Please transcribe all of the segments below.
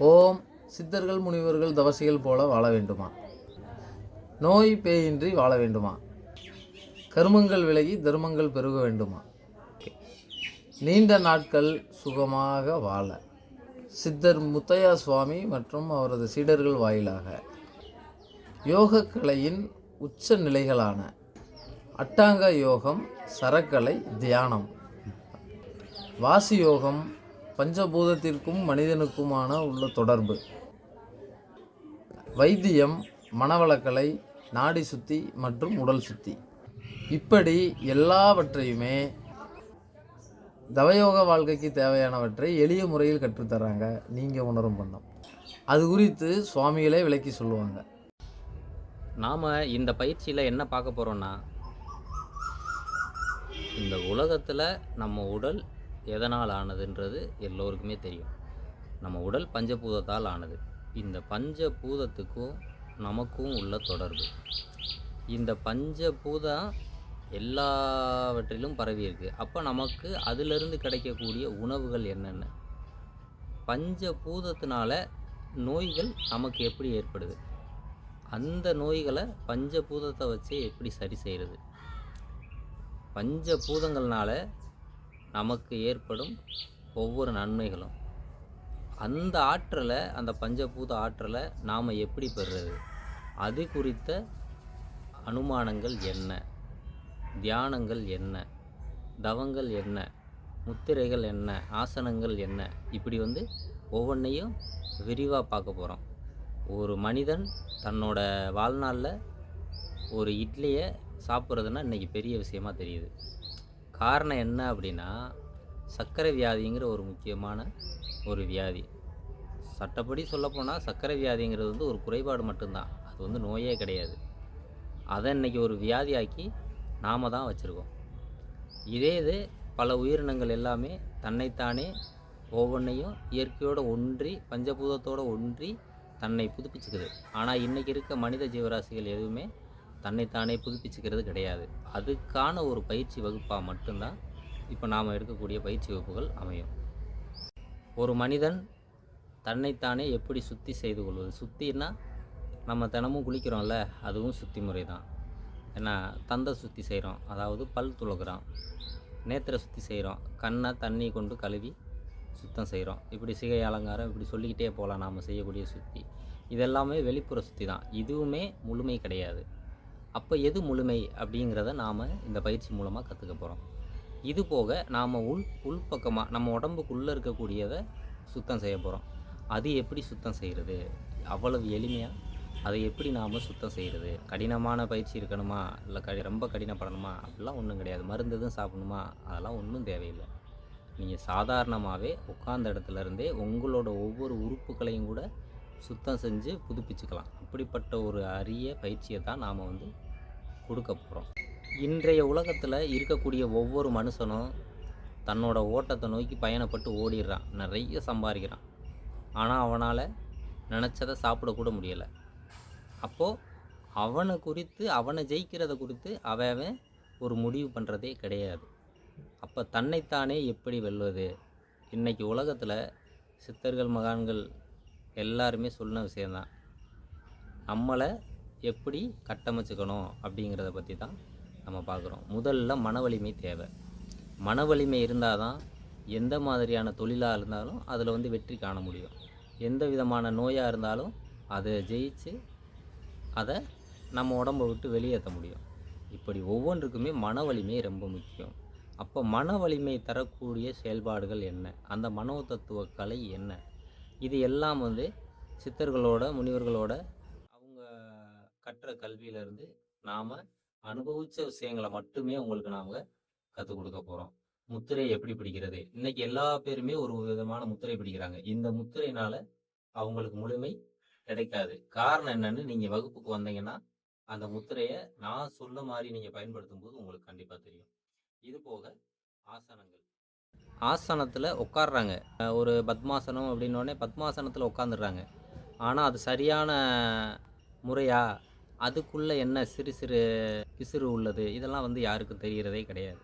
ஓம் சித்தர்கள் முனிவர்கள் தவசிகள் போல வாழ வேண்டுமா? நோய் பேயின்றி வாழ வேண்டுமா? கருமங்கள் விலகி தர்மங்கள் பெருக வேண்டுமா? நீண்ட நாட்கள் சுகமாக வாழ சித்தர் முத்தையா சுவாமி மற்றும் அவரது சீடர்கள் வாயிலாக யோகக்கலையின் உச்ச நிலைகளான அட்டாங்க யோகம், சரக்கலை, தியானம், வாசி யோகம், பஞ்சபூதத்திற்கும் மனிதனுக்குமான உள்ள தொடர்பு, வைத்தியம், மனவளக்கலை, நாடி சுத்தி மற்றும் உடல் சுத்தி, இப்படி எல்லாவற்றையுமே தவயோக வாழ்க்கைக்கு தேவையானவற்றை எளிய முறையில் கற்றுத்தராங்க. நீங்கள் உணரும் பண்ணோம் அது குறித்து சுவாமிகளே விளக்கி சொல்லுவாங்க. நாம் இந்த பயிற்சியில் என்ன பார்க்க போகிறோன்னா, இந்த உலகத்தில் நம்ம உடல் எதனால் ஆனதுன்றது எல்லோருக்குமே தெரியும். நம்ம உடல் பஞ்சபூதத்தால் ஆனது. இந்த பஞ்சபூதத்துக்கும் நமக்கும் உள்ள தொடர்பு, இந்த பஞ்சபூதம் எல்லாவற்றிலும் பரவி இருக்குது. அப்போ நமக்கு அதிலிருந்து கிடைக்கக்கூடிய உணவுகள் என்னென்ன, பஞ்சபூதத்தினால நோய்கள் நமக்கு எப்படி ஏற்படுது, அந்த நோய்களை பஞ்சபூதத்தை வச்சு எப்படி சரி செய்கிறது, பஞ்சபூதங்கள்னால நமக்கு ஏற்படும் ஒவ்வொரு நன்மைகளும், அந்த ஆற்றலை, அந்த பஞ்சபூத ஆற்றலை நாம் எப்படி பெறுறது, அது குறித்த அனுமானங்கள் என்ன, தியானங்கள் என்ன, தவங்கள் என்ன, முத்திரைகள் என்ன, ஆசனங்கள் என்ன, இப்படி ஒவ்வொன்றையும் விரிவாக பார்க்க போகிறோம். ஒரு மனிதன் தன்னோட வாழ்நாளில் ஒரு இட்லியை சாப்பிட்றதுன்னா இன்றைக்கி பெரிய விஷயமாக தெரியுது. காரணம் என்ன அப்படின்னா, சர்க்கரை வியாதிங்கிற ஒரு முக்கியமான ஒரு வியாதி. சட்டப்படி சொல்லப்போனால் சர்க்கரை வியாதிங்கிறது ஒரு குறைபாடு மட்டும்தான், அது நோயே கிடையாது. அதை இன்றைக்கி ஒரு வியாதியாக்கி நாம் தான் வச்சுருக்கோம். இது பல உயிரினங்கள் எல்லாமே தன்னைத்தானே ஒவ்வொன்றையும் இயற்கையோடு ஒன்றி பஞ்சபூதத்தோடு ஒன்றி தன்னை புதுப்பிச்சுக்குது. ஆனால் இன்றைக்கி இருக்க மனித ஜீவராசிகள் எதுவுமே தன்னைத்தானே புதுப்பிச்சுக்கிறது கிடையாது. அதுக்கான ஒரு பயிற்சி வகுப்பாக மட்டும்தான் இப்போ நாம் எடுக்கக்கூடிய பயிற்சி வகுப்புகள் அமையும். ஒரு மனிதன் தன்னைத்தானே எப்படி சுத்தி செய்து கொள்வது, சுத்தின்னா நம்ம தினமும் குளிக்கிறோம்ல, அதுவும் சுத்தி முறை தான். ஏன்னா தந்தை சுத்தி செய்கிறோம், அதாவது பல் துளக்குறோம், நேத்திர சுத்தி செய்கிறோம், கண்ணை தண்ணி கொண்டு கழுவி சுத்தம் செய்கிறோம், இப்படி சிகை அலங்காரம், இப்படி சொல்லிக்கிட்டே போகலாம். நாம் செய்யக்கூடிய சுத்தி இதெல்லாமே வெளிப்புற சுத்தி தான், இதுவுமே முழுமை கிடையாது. அப்போ எது முழுமை அப்படிங்கிறத நாம் இந்த பயிற்சி மூலமாக கற்றுக்க போகிறோம். இது போக நாம் உள்பக்கமாக நம்ம உடம்புக்குள்ளே இருக்கக்கூடியதை சுத்தம் செய்ய போகிறோம். அது எப்படி சுத்தம் செய்கிறது, அவ்வளவு எளிமையாக அதை எப்படி நாம் சுத்தம் செய்கிறது. கடினமான பயிற்சி இருக்கணுமா, இல்லை ரொம்ப கடினப்படணுமா, அப்படிலாம் ஒன்றும் கிடையாது. மருந்து எதுவும் சாப்பிடணுமா, அதெல்லாம் ஒன்றும் தேவையில்லை. நீங்கள் சாதாரணமாகவே உட்கார்ந்த இடத்துலேருந்தே உங்களோட ஒவ்வொரு உறுப்புகளையும் கூட சுத்தம் செஞ்சு புதுப்பிச்சுக்கலாம். இப்படிப்பட்ட ஒரு அரிய பயிற்சியை தான் நாம் கொடுக்க போகிறோம். இன்றைய உலகத்தில் இருக்கக்கூடிய ஒவ்வொரு மனுஷனும் தன்னோட ஓட்டத்தை நோக்கி பயணப்பட்டு ஓடிடுறான், நிறைய சம்பாதிக்கிறான். ஆனால் அவனால் நினச்சதை சாப்பிடக்கூட முடியலை. அப்போது அவனை குறித்து, அவனை ஜெயிக்கிறத குறித்து அவன் ஒரு முடிவு பண்ணுறதே கிடையாது. அப்போ தன்னைத்தானே எப்படி வெல்வது, இன்றைக்கி உலகத்தில் சித்தர்கள் மகான்கள் எல்லாருமே சொன்ன விஷயந்தான். நம்மளை எப்படி கட்டமைச்சுக்கணும் அப்படிங்கிறத பற்றி தான் நம்ம பார்க்குறோம். முதல்ல மன வலிமை தேவை. மன வலிமை இருந்தால் தான் எந்த மாதிரியான தொழிலாக இருந்தாலும் அதில் வெற்றி காண முடியும். எந்த விதமான நோயாக இருந்தாலும் அதை ஜெயிச்சு அதை நம்ம உடம்பை விட்டு வெளியேற்ற முடியும். இப்படி ஒவ்வொன்றுக்குமே மன வலிமை ரொம்ப முக்கியம். அப்போ மன வலிமை தரக்கூடிய செயல்பாடுகள் என்ன, அந்த மனோ தத்துவ கலை என்ன, இது எல்லாம் சித்தர்களோட முனிவர்களோட அவங்க கற்ற கல்வியிலேருந்து நாம் அனுபவித்த விஷயங்களை மட்டுமே உங்களுக்கு நாங்கள் கற்றுக் கொடுக்க போகிறோம். முத்திரை எப்படி பிடிக்கிறது, இன்றைக்கி எல்லா பேருமே ஒரு விதமான முத்திரை பிடிக்கிறாங்க. இந்த முத்திரையினால் அவங்களுக்கு முழுமை கிடைக்காது. காரணம் என்னன்னு நீங்கள் வகுப்புக்கு வந்தீங்கன்னா அந்த முத்திரையை நான் சொல்ல மாதிரி நீங்கள் பயன்படுத்தும் போது உங்களுக்கு கண்டிப்பாக தெரியும். இது போக ஆசனங்கள், ஆசனத்தில் உட்காடுறாங்க. ஒரு பத்மாசனம் அப்படின்னோடனே பத்மாசனத்தில் உட்காந்துடுறாங்க. ஆனால் அது சரியான முறையா, அதுக்குள்ளே என்ன சிறு சிறு பிசுறு உள்ளது, இதெல்லாம் யாருக்கும் தெரிகிறதே கிடையாது.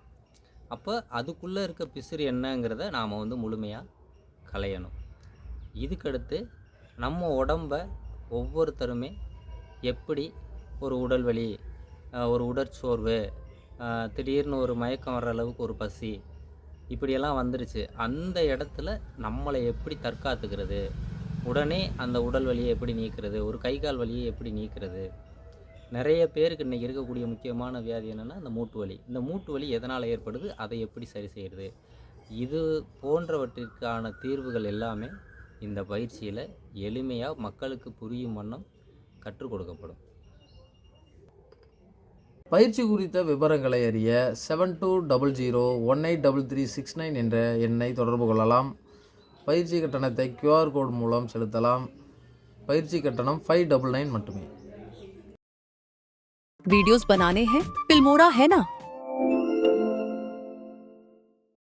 அப்போ அதுக்குள்ளே இருக்க பிசுறு என்னங்கிறத நாம் முழுமையாக களையணும். இதுக்கடுத்து நம்ம உடம்ப ஒவ்வொருத்தருமே எப்படி ஒரு உடல் வலி, ஒரு உடற்சோர்வு, திடீர்னு ஒரு மயக்கம் வர்ற அளவுக்கு ஒரு பசி, இப்படியெல்லாம் வந்துருச்சு. அந்த இடத்துல நம்மளை எப்படி தற்காத்துக்கிறது, உடனே அந்த உடல் வலியை எப்படி நீக்கிறது, ஒரு கை கால் வலியை எப்படி நீக்கிறது. நிறைய பேருக்கு இன்றைக்கி இருக்கக்கூடிய முக்கியமான வியாதி என்னென்னா இந்த மூட்டு வலி. இந்த மூட்டு வலி எதனால் ஏற்படுது, அதை எப்படி சரி செய்கிறது, இது போன்றவற்றிற்கான தீர்வுகள் எல்லாமே இந்த பயிற்சியில் எளிமையாக மக்களுக்கு புரியும் வண்ணம் கற்றுக் கொடுக்கப்படும். பயிற்சி குறித்த விவரங்களை அறிய 7200183369 என்ற எண்ணை தொடர்பு கொள்ளலாம். பயிற்சி கட்டணத்தை QR கோட் மூலம் செலுத்தலாம். பயிற்சி கட்டணம் 599 மட்டுமே. वीडियोस बनाने हैं, फिल्मोरा है ना।